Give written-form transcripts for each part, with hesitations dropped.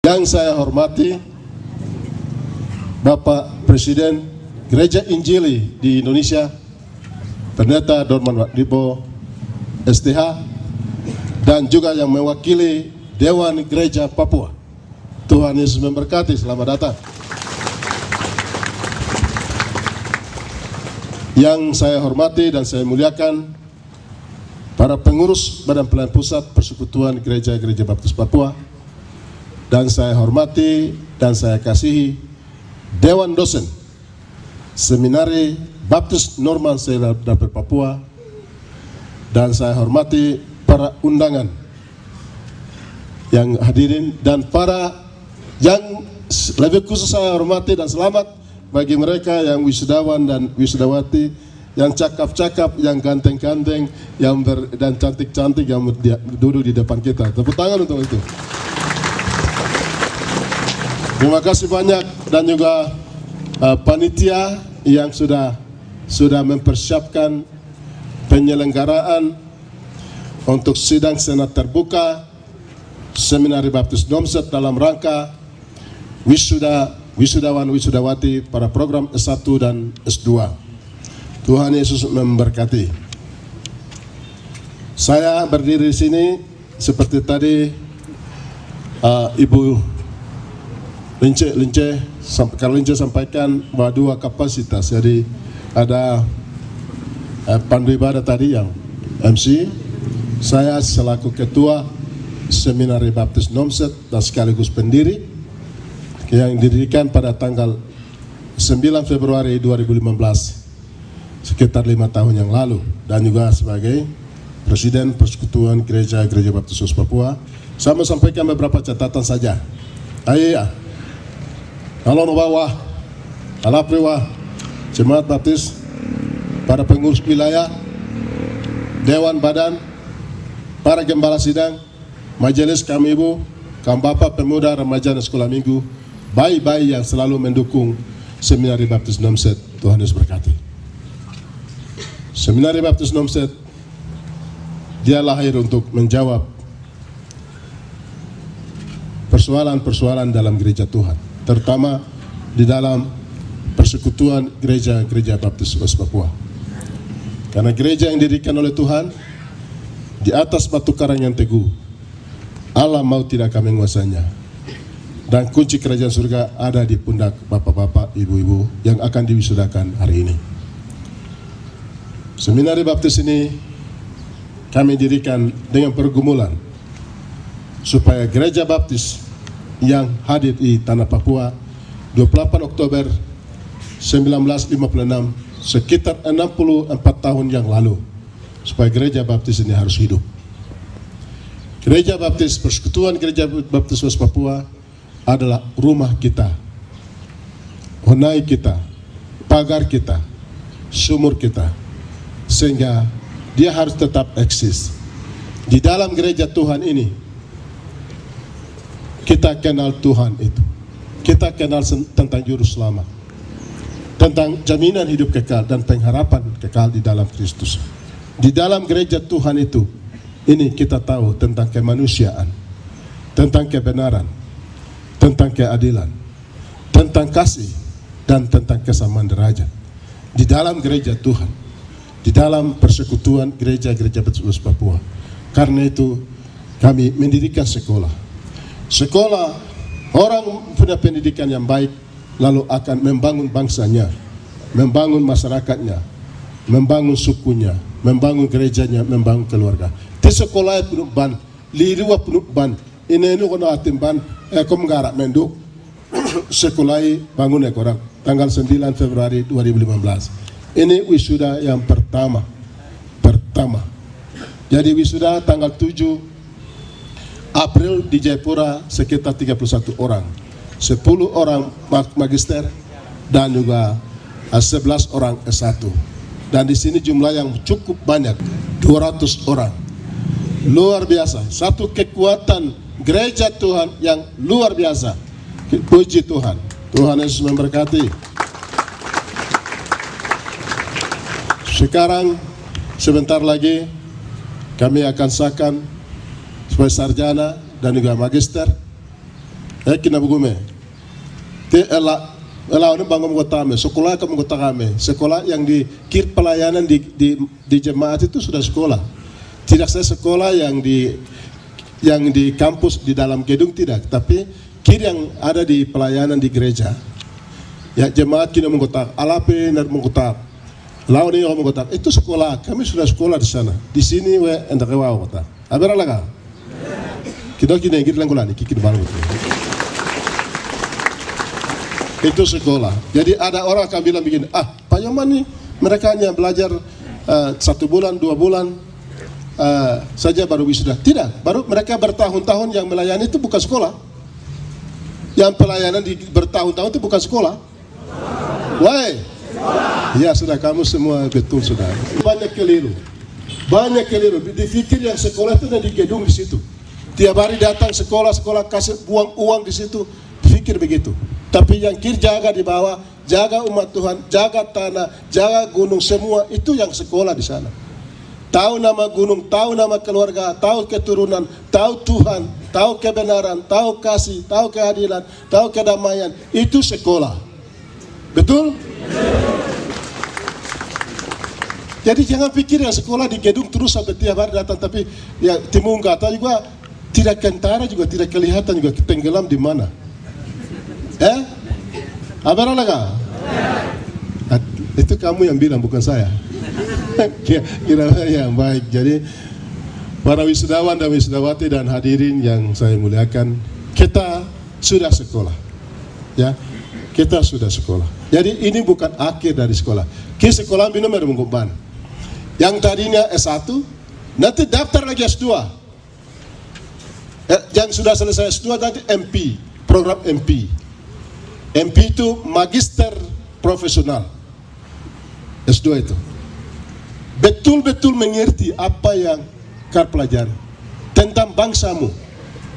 Yang saya hormati Bapak Presiden Gereja Injili di Indonesia, Pendeta Dorman Waddipo, STH, dan juga yang mewakili Dewan Gereja Papua. Tuhan Yesus memberkati, selamat datang. Yang saya hormati dan saya muliakan para pengurus Badan Pelayanan Pusat Persekutuan Gereja-Gereja Baptis Papua, dan saya hormati dan saya kasihi Dewan Dosen Seminari Baptis Norman Dapur Papua, dan saya hormati para undangan yang hadirin dan para yang lebih khusus saya hormati dan selamat bagi mereka yang wisudawan dan wisudawati, yang cakap-cakap, yang ganteng-ganteng, dan cantik-cantik yang duduk di depan kita. Tepuk tangan untuk itu. Terima kasih banyak, dan juga panitia yang sudah mempersiapkan penyelenggaraan untuk sidang senat terbuka Seminari Baptis Nomset dalam rangka wisudawan wisudawati para program S1 dan S2. Tuhan Yesus memberkati. Saya berdiri di sini seperti tadi Ibu Lince sampaikan bahwa 2 kapasitas. Jadi ada pandu ibadah tadi yang MC, saya selaku ketua Seminari Baptis Nomset dan sekaligus pendiri yang didirikan pada tanggal 9 Februari 2015, sekitar 5 tahun yang lalu, dan juga sebagai Presiden Persekutuan Gereja-Gereja Baptis Papua. Saya mau sampaikan beberapa catatan saja. Halo bawah, alapriwa, Jemaat Baptis, para pengurus wilayah, Dewan Badan, para gembala sidang, majelis kami ibu, kaum bapak pemuda, remaja dan sekolah minggu, bayi-bayi yang selalu mendukung Seminari Baptis Nomset. Tuhan Yesus berkati. Seminari Baptis Nomset, dia lahir untuk menjawab persoalan-persoalan dalam gereja Tuhan, terutama di dalam persekutuan gereja-gereja Baptis Papua. Karena gereja yang didirikan oleh Tuhan di atas batu karang yang teguh, Allah mau tidak akan menguasainya, dan kunci kerajaan surga ada di pundak bapak-bapak, ibu-ibu yang akan diwisudakan hari ini. Seminari Baptis ini kami dirikan dengan pergumulan supaya gereja Baptis yang hadir di tanah Papua 28 Oktober 1956, sekitar 64 tahun yang lalu, supaya gereja Baptis ini harus hidup. Gereja Baptis, Persekutuan Gereja Baptis Papua adalah rumah kita, honai kita, pagar kita, sumur kita, sehingga dia harus tetap eksis. Di dalam gereja Tuhan ini kita kenal Tuhan itu, kita kenal tentang juru selamat, tentang jaminan hidup kekal dan pengharapan kekal di dalam Kristus. Di dalam gereja Tuhan itu, ini kita tahu tentang kemanusiaan, tentang kebenaran, tentang keadilan, tentang kasih, dan tentang kesamaan derajat. Di dalam gereja Tuhan, di dalam persekutuan gereja-gereja Baptis Papua. Karena itu kami mendirikan sekolah. Sekolah, orang punya pendidikan yang baik, lalu akan membangun bangsanya, membangun masyarakatnya, membangun sukunya, membangun gerejanya, membangun keluarga. Di sekolah penuh ban, liriwa penuh ban, ini kono atim ban, kom ngarak menduk, sekolah bangun orang tanggal 9 Februari 2015. Ini wisuda yang pertama. Jadi wisuda tanggal 7 April di Jayapura sekitar 31 orang, 10 orang magister dan juga 11 orang S1. Dan di sini jumlah yang cukup banyak, 200 orang. Luar biasa, satu kekuatan gereja Tuhan yang luar biasa. Puji Tuhan. Tuhan Yesus memberkati. Sekarang sebentar lagi kami akan sahkan sebagai sarjana dan juga magister kina bugume te ela ini bangun kota kami, sekolah kamu kota kami, sekolah yang di kir pelayanan di jemaat itu sudah sekolah. Tidak saya sekolah yang di kampus di dalam gedung tidak, tapi kir yang ada di pelayanan di gereja. Ya jemaat kini mengkotak, alape nak mengkotak, lawan ini orang mengkotak. Itu sekolah, kami sudah sekolah di sana. Di sini we endak kewa kota. Abera laga. Kita kini kir langkulani, kikir baru. Itu sekolah. Jadi ada orang akan bilang begini, Pak Yoman nih mereka hanya belajar 1 bulan, 2 bulan saja baru wisuda. Tidak, baru mereka bertahun-tahun yang melayani itu bukan sekolah. Yang pelayanan bertahun-tahun itu bukan sekolah. Why? Ya sudah, kamu semua betul sudah. Banyak keliru. Dipikir yang sekolah itu di gedung di situ. Tiap hari datang sekolah kasih buang uang di situ. Pikir begitu. Tapi yang kir jaga di bawah, jaga umat Tuhan, jaga tanah, jaga gunung, semua itu yang sekolah di sana. Tahu nama gunung, tahu nama keluarga, tahu keturunan, tahu Tuhan, tahu kebenaran, tahu kasih, tahu keadilan, tahu kedamaian. Itu sekolah. Betul? Jadi jangan pikir yang sekolah di gedung terus sampai tiap hari datang, tapi ya timun kata juga tidak kentara juga tidak kelihatan juga tenggelam di mana. Abang laga? Itu kamu yang bilang, bukan saya. Kira yang baik. Jadi para wisudawan dan wisudawati dan hadirin yang saya muliakan, kita sudah sekolah, ya. Kita sudah sekolah. Jadi ini bukan akhir dari sekolah. Kita sekolah minum ada mengumpan. Yang tadinya S1, nanti daftar lagi S2. Yang sudah selesai S2 nanti MP, program MP. MP itu magister profesional. S2 itu. Betul-betul mengerti apa yang kau pelajari. Tentang bangsamu,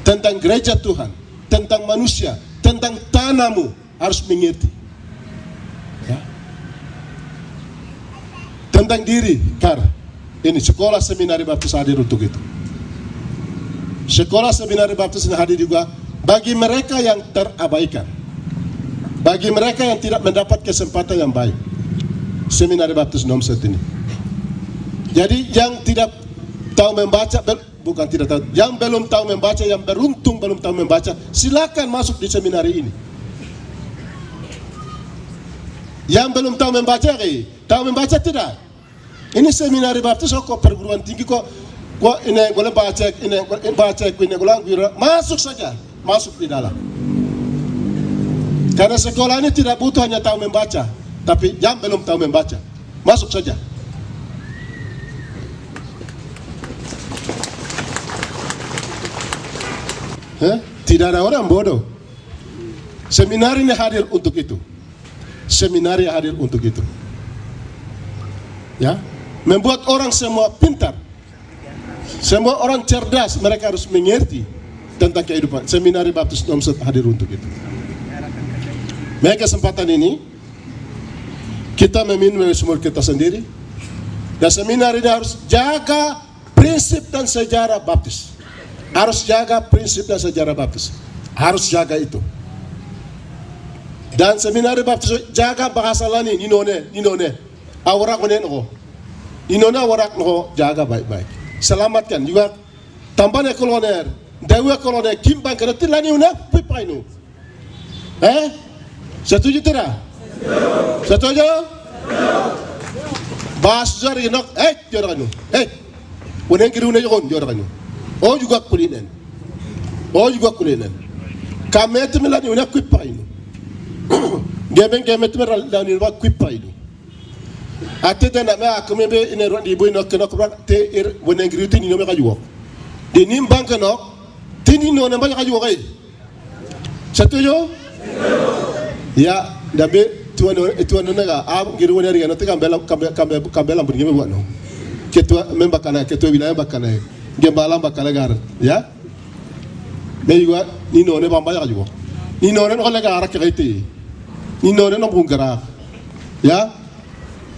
tentang gereja Tuhan, tentang manusia, tentang tanahmu. Harus mengerti, ya. Tentang diri, ini sekolah seminari baptis hadir untuk itu. Sekolah seminari baptis hadir juga bagi mereka yang terabaikan, bagi mereka yang tidak mendapat kesempatan yang baik. Seminari baptis Nomset ini. Jadi yang tidak tahu membaca, bukan tidak tahu, yang belum tahu membaca, yang beruntung belum tahu membaca, silakan masuk di seminari ini. Yang belum tahu membaca, tahu membaca tidak? Ini seminari baptis kok perguruan tinggi kok ini boleh baca, ini masuk saja, masuk di dalam. Karena sekolah ini tidak butuh hanya tahu membaca, tapi yang belum tahu membaca, masuk saja. Tidak ada orang bodoh. Seminari ini hadir untuk itu. Seminari hadir untuk itu, ya, membuat orang semua pintar, semua orang cerdas. Mereka harus mengerti tentang kehidupan. Seminari Baptis Nomset hadir untuk itu. Maka kesempatan ini kita meminum sumur kita sendiri, dan seminari ini harus jaga prinsip dan sejarah baptis. Harus jaga prinsip dan sejarah baptis. Harus jaga itu. Dan seminari baptis jaga bahasa lani ninone awrak konen ko ninone awrak no jaga baik-baik, selamatkan juga tambahnya koloner dewa koloner kimbang kena tilani una pipainu. Setuju tidak? Setuju? Bahas jari nok jorakanu konen kiru ne jokon jorakanu juga kulinen kamet melani una pipainu. Gemet meral dan ini wak kuipa itu. Ate tena me akome be ine di boy nok nok te bonen griuti ni no me kajuo. Di nim bank nok tini no ne ba kajuo kai. Setuju? Ya, dabe tuan naga am giru ne ri no te kambelam berngi buat no. Ketua memba kana ketua wilayah bakana. Gembalam bakana gar, ya. Me juga ni no ne bamba kajuo. Ni no ne no lega arak kaiti. Ninone no bungkara, ya.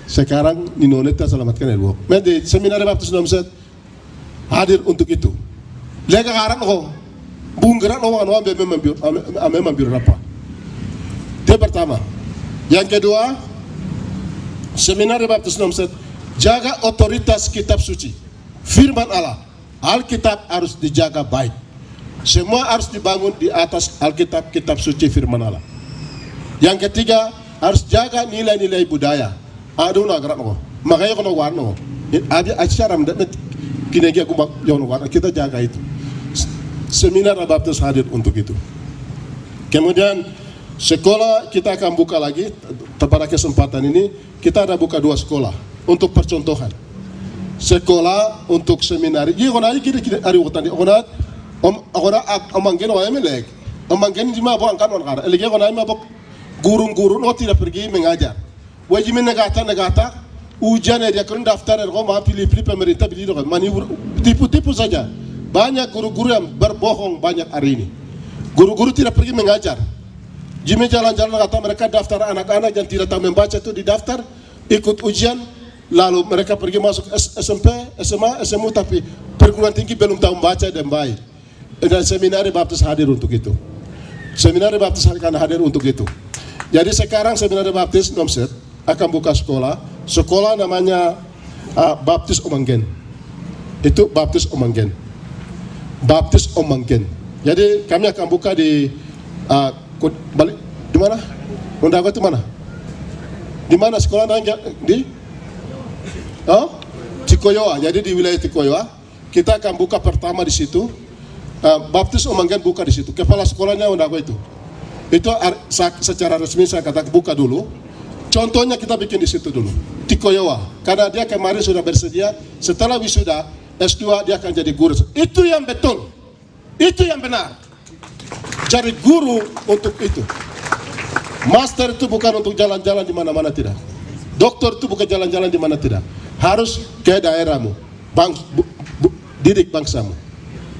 Sekarang Ninone kita selamatkan elok. Mede seminari baptis Nomset hadir untuk itu. Lega karan ko, Bunggerak lawan ame mambir apa? Itu pertama. Yang kedua, seminar baptis nomset, jaga otoritas kitab suci. Firman Allah, Alkitab harus dijaga baik. Semua harus dibangun di atas Alkitab, kitab suci firman Allah. Yang ketiga, harus jaga nilai-nilai budaya. Aduh nagrak no. Makanya kono warno. Ada acara mendat kinegi aku yono warno, kita jaga itu. Seminar baptis hadir untuk itu. Kemudian sekolah kita akan buka lagi pada kesempatan ini. Kita ada buka 2 sekolah untuk percontohan. Sekolah untuk seminari. Iya kona kira hari waktu ini kona omanggen melek. Omanggen cuma bawa angkat orang kara. Lagi kona ima bawa guru-guru tidak pergi mengajar. Wajib negata ujian dia kena daftar ergo pilih pemerintah pilih mani tipu-tipu saja. Banyak guru-guru yang berbohong banyak hari ini. Guru-guru tidak pergi mengajar. Jika jalan-jalan kata mereka daftar anak-anak yang tidak tahu membaca itu didaftar, ikut ujian, lalu mereka pergi masuk SMP, SMA, SMU, tapi perguruan tinggi belum tahu membaca dan baik. Dan seminar baptis hadir untuk itu. Seminar baptis akan hadir untuk itu. Jadi sekarang seminar baptis nomset akan buka sekolah. Sekolah namanya Baptis Omanggen. Itu Baptis Omanggen. Baptis Omanggen. Jadi kami akan buka di balik di mana? Undago itu mana? Di mana sekolah di? Oh, Tikoyoa. Jadi di wilayah Tikoyoa kita akan buka pertama di situ. Baptis Omanggen buka di situ. Kepala sekolahnya Undago itu. Itu secara resmi saya katakan buka dulu. Contohnya kita bikin di situ dulu. Tikoyoa. Karena dia kemarin sudah bersedia. Setelah wisuda S2 dia akan jadi guru. Itu yang betul. Itu yang benar. Cari guru untuk itu. Master itu bukan untuk jalan-jalan di mana-mana, tidak. Doktor itu bukan jalan-jalan di mana, tidak. Harus ke daerahmu, didik bangsamu.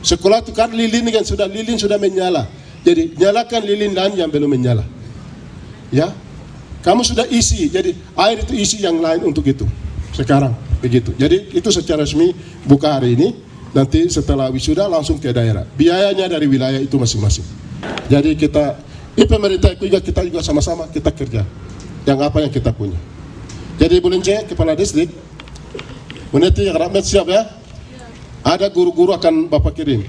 Sekolah itu kan lilin sudah menyala. Jadi nyalakan lilin lain yang belum menyala. Ya, kamu sudah isi. Jadi air itu isi yang lain untuk itu. Sekarang begitu. Jadi itu secara resmi buka hari ini. Nanti setelah wisuda langsung ke daerah. Biayanya dari wilayah itu masing-masing. Jadi pemerintah juga kita juga sama-sama kita kerja. Yang apa yang kita punya. Jadi Bu Lince, Kepala Distrik, Meniti yang rakyat siap ya? Ada guru-guru akan Bapak kirim.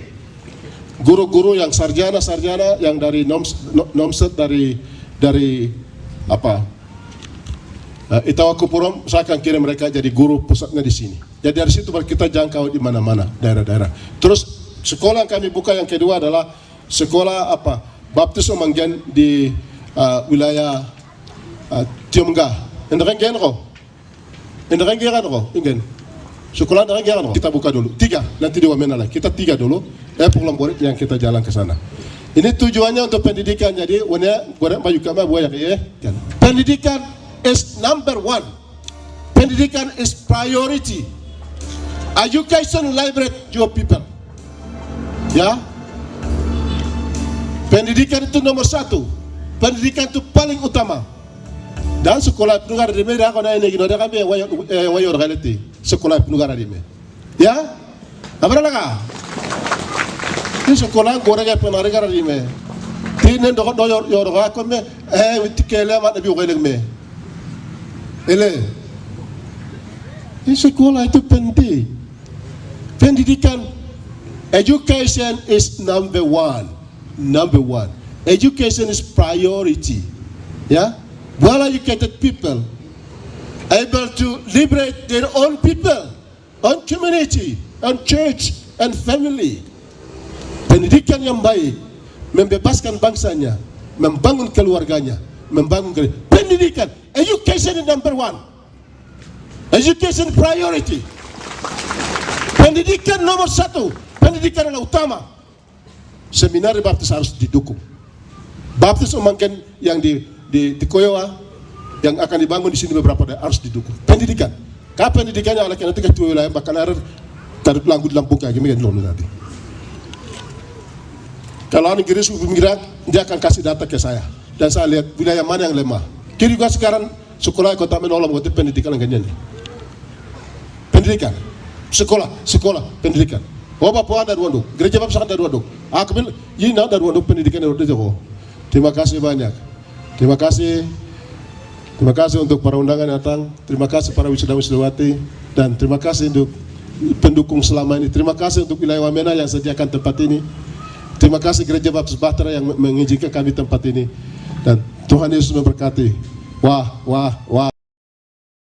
Guru-guru yang sarjana-sarjana yang dari nomset dari apa? Itawakupurom, saya akan kirim mereka jadi guru pusatnya di sini. Jadi dari situ baru kita jangkau di mana-mana daerah-daerah. Terus sekolah yang kami buka yang kedua adalah sekolah apa? Baptis Omanggen di wilayah Tiomga. Indrengen kok? Ingen. Sekolah indrengen kok? Kita buka dulu 3, nanti diwamen lagi. Kita 3 dulu. Program murid yang kita jalan ke sana. Ini tujuannya untuk pendidikan. Jadi pendidikan is number 1. Pendidikan is priority. Education liberate your people. Ya. Pendidikan itu nomor 1. Pendidikan itu paling utama. Dan sekolah penegara di Medan kalau ini gino ada kami wayor reality. Sekolah penegara di Medan. Ya. Apa lagi? Ini sekolah goreng penegara di Medan. Tinen do yor ko me witikele mat nabi ko me. Ele. Ini sekolah itu penting. Pendidikan, education is number 1. Number 1. Education is priority. Yeah? Well-educated people able to liberate their own people, own community, own church, and family. Pendidikan yang baik membebaskan bangsanya, membangun keluarganya, membangun pendidikan. Education is number 1. Education priority. Pendidikan nomor 1. Pendidikan adalah utama. Seminar baptis harus didukung. Baptis Omanggen yang di Koyoa yang akan dibangun di sini beberapa daerah harus didukung. Pendidikan. Kapan pendidikannya oleh karena itu wilayah bahkan ada taruh langgut lampung kayak gini nanti. Kalau Inggris pemigran dia akan kasih data ke saya dan saya lihat wilayah mana yang lemah. Kiri juga sekarang sekolah kota menolong buat pendidikan yang gini. Pendidikan, sekolah, pendidikan. Oh Papua dari Waduk, gereja Baptisan dari Waduk. Aku bilang, ini dari Waduk pendidikan dari Waduk. Terima kasih banyak. Terima kasih untuk para undangan yang datang. Terima kasih para wisuda-wisudawati dan terima kasih untuk pendukung selama ini. Terima kasih untuk wilayah Wamena yang sediakan tempat ini. Terima kasih gereja Baptis Bahtera yang mengizinkan kami tempat ini. Dan Tuhan Yesus memberkati. Wah.